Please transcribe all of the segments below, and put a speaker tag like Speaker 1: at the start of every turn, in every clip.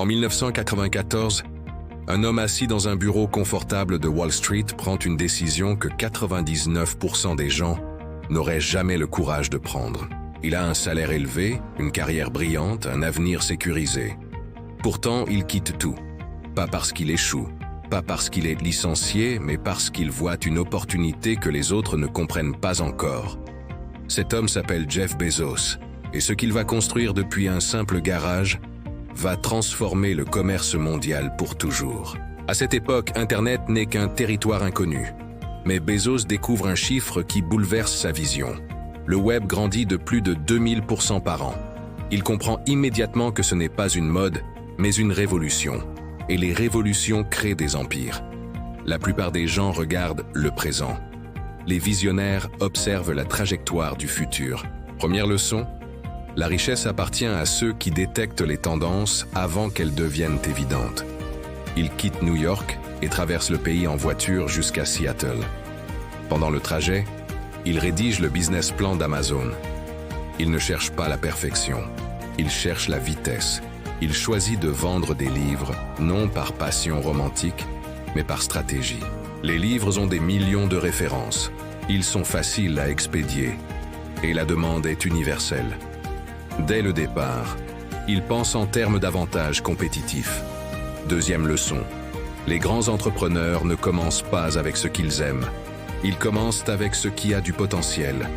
Speaker 1: En 1994, un homme assis dans un bureau confortable de Wall Street prend une décision que 99% des gens n'auraient jamais le courage de prendre. Il a un salaire élevé, une carrière brillante, un avenir sécurisé. Pourtant, il quitte tout. Pas parce qu'il échoue, pas parce qu'il est licencié, mais parce qu'il voit une opportunité que les autres ne comprennent pas encore. Cet homme s'appelle Jeff Bezos, et ce qu'il va construire depuis un simple garage va transformer le commerce mondial pour toujours. À cette époque, Internet n'est qu'un territoire inconnu. Mais Bezos découvre un chiffre qui bouleverse sa vision. Le web grandit de plus de 2000% par an. Il comprend immédiatement que ce n'est pas une mode, mais une révolution. Et les révolutions créent des empires. La plupart des gens regardent le présent. Les visionnaires observent la trajectoire du futur. Première leçon, la richesse appartient à ceux qui détectent les tendances avant qu'elles deviennent évidentes. Il quitte New York et traverse le pays en voiture jusqu'à Seattle. Pendant le trajet, il rédige le business plan d'Amazon. Il ne cherche pas la perfection, il cherche la vitesse. Il choisit de vendre des livres, non par passion romantique, mais par stratégie. Les livres ont des millions de références. Ils sont faciles à expédier. Et la demande est universelle. Dès le départ, il pense en termes d'avantages compétitifs. Deuxième leçon, les grands entrepreneurs ne commencent pas avec ce qu'ils aiment. Ils commencent avec ce qui a du potentiel.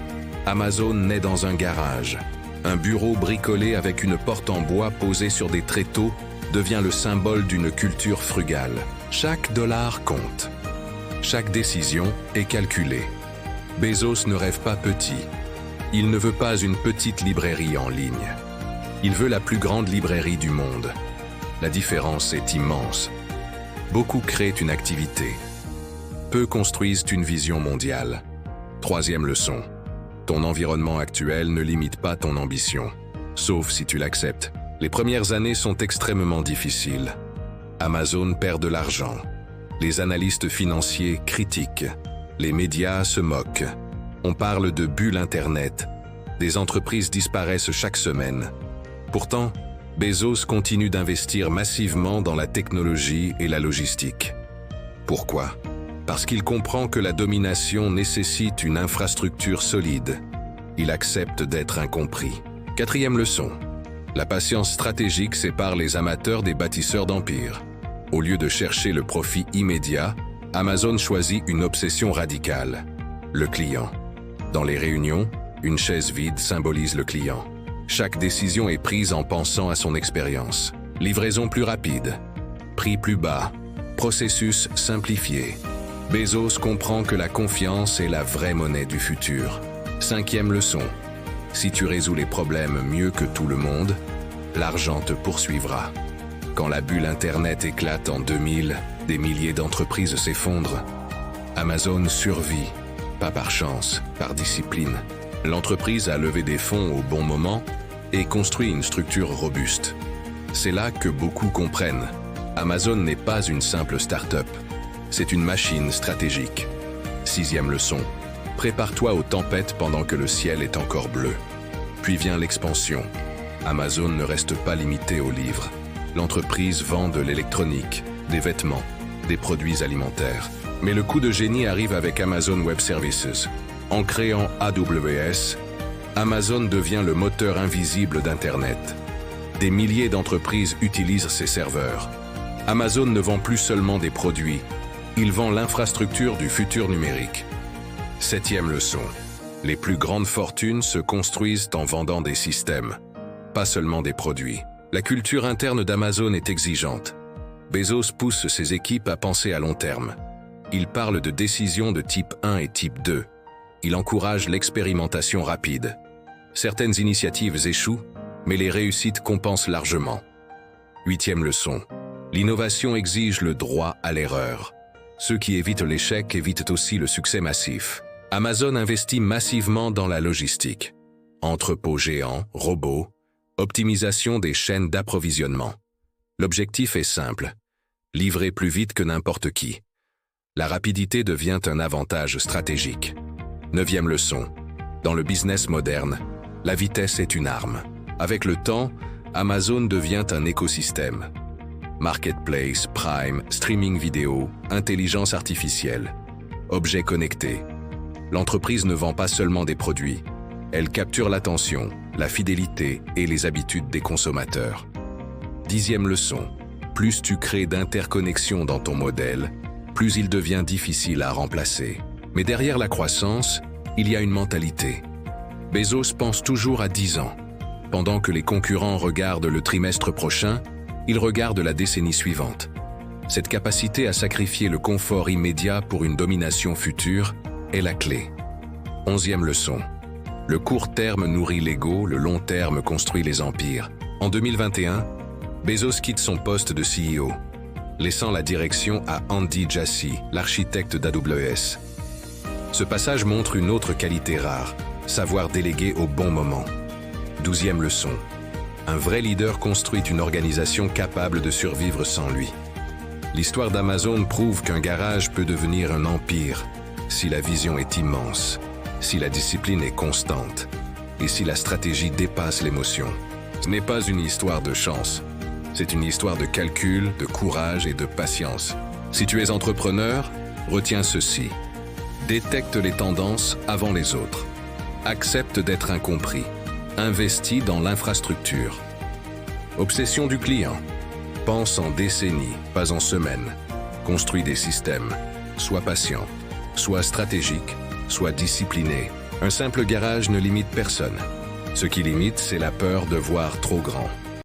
Speaker 1: Amazon naît dans un garage. Un bureau bricolé avec une porte en bois posée sur des tréteaux devient le symbole d'une culture frugale. Chaque dollar compte. Chaque décision est calculée. Bezos ne rêve pas petit. Il ne veut pas une petite librairie en ligne. Il veut la plus grande librairie du monde. La différence est immense. Beaucoup créent une activité. Peu construisent une vision mondiale. Troisième leçon. Ton environnement actuel ne limite pas ton ambition. Sauf si tu l'acceptes. Les premières années sont extrêmement difficiles. Amazon perd de l'argent. Les analystes financiers critiquent. Les médias se moquent. On parle de bulle Internet. Des entreprises disparaissent chaque semaine. Pourtant, Bezos continue d'investir massivement dans la technologie et la logistique. Pourquoi ? Parce qu'il comprend que la domination nécessite une infrastructure solide. Il accepte d'être incompris. Quatrième leçon. La patience stratégique sépare les amateurs des bâtisseurs d'empires. Au lieu de chercher le profit immédiat, Amazon choisit une obsession radicale. Le client. Dans les réunions, une chaise vide symbolise le client. Chaque décision est prise en pensant à son expérience. Livraison plus rapide, prix plus bas, processus simplifié. Bezos comprend que la confiance est la vraie monnaie du futur. Cinquième leçon. Si tu résous les problèmes mieux que tout le monde, l'argent te poursuivra. Quand la bulle Internet éclate en 2000, des milliers d'entreprises s'effondrent. Amazon survit, pas par chance, par discipline. L'entreprise a levé des fonds au bon moment et construit une structure robuste. C'est là que beaucoup comprennent. Amazon n'est pas une simple start-up. C'est une machine stratégique. Sixième leçon. Prépare-toi aux tempêtes pendant que le ciel est encore bleu. Puis vient l'expansion. Amazon ne reste pas limité aux livres. L'entreprise vend de l'électronique, des vêtements, des produits alimentaires. Mais le coup de génie arrive avec Amazon Web Services. En créant AWS, Amazon devient le moteur invisible d'Internet. Des milliers d'entreprises utilisent ses serveurs. Amazon ne vend plus seulement des produits, il vend l'infrastructure du futur numérique. Septième leçon. Les plus grandes fortunes se construisent en vendant des systèmes, pas seulement des produits. La culture interne d'Amazon est exigeante. Bezos pousse ses équipes à penser à long terme. Il parle de décisions de type 1 et type 2. Il encourage l'expérimentation rapide. Certaines initiatives échouent, mais les réussites compensent largement. Huitième leçon. L'innovation exige le droit à l'erreur. Ceux qui évitent l'échec évitent aussi le succès massif. Amazon investit massivement dans la logistique. Entrepôts géants, robots, optimisation des chaînes d'approvisionnement. L'objectif est simple, livrer plus vite que n'importe qui. La rapidité devient un avantage stratégique. Neuvième leçon. Dans le business moderne, la vitesse est une arme. Avec le temps, Amazon devient un écosystème. Marketplace, Prime, streaming vidéo, intelligence artificielle, objets connectés. L'entreprise ne vend pas seulement des produits, elle capture l'attention, la fidélité et les habitudes des consommateurs. 10e leçon, plus tu crées d'interconnexions dans ton modèle, plus il devient difficile à remplacer. Mais derrière la croissance, il y a une mentalité. Bezos pense toujours à 10 ans. Pendant que les concurrents regardent le trimestre prochain, il regarde la décennie suivante. Cette capacité à sacrifier le confort immédiat pour une domination future est la clé. 11e leçon. Le court terme nourrit l'ego, le long terme construit les empires. En 2021, Bezos quitte son poste de CEO, laissant la direction à Andy Jassy, l'architecte d'AWS. Ce passage montre une autre qualité rare, savoir déléguer au bon moment. 12e leçon. Un vrai leader construit une organisation capable de survivre sans lui. L'histoire d'Amazon prouve qu'un garage peut devenir un empire si la vision est immense, si la discipline est constante et si la stratégie dépasse l'émotion. Ce n'est pas une histoire de chance, c'est une histoire de calcul, de courage et de patience. Si tu es entrepreneur, retiens ceci. Détecte les tendances avant les autres. Accepte d'être incompris. Investis dans l'infrastructure. Obsession du client. Pense en décennies, pas en semaines. Construis des systèmes. Sois patient. Sois stratégique. Sois discipliné. Un simple garage ne limite personne. Ce qui limite, c'est la peur de voir trop grand.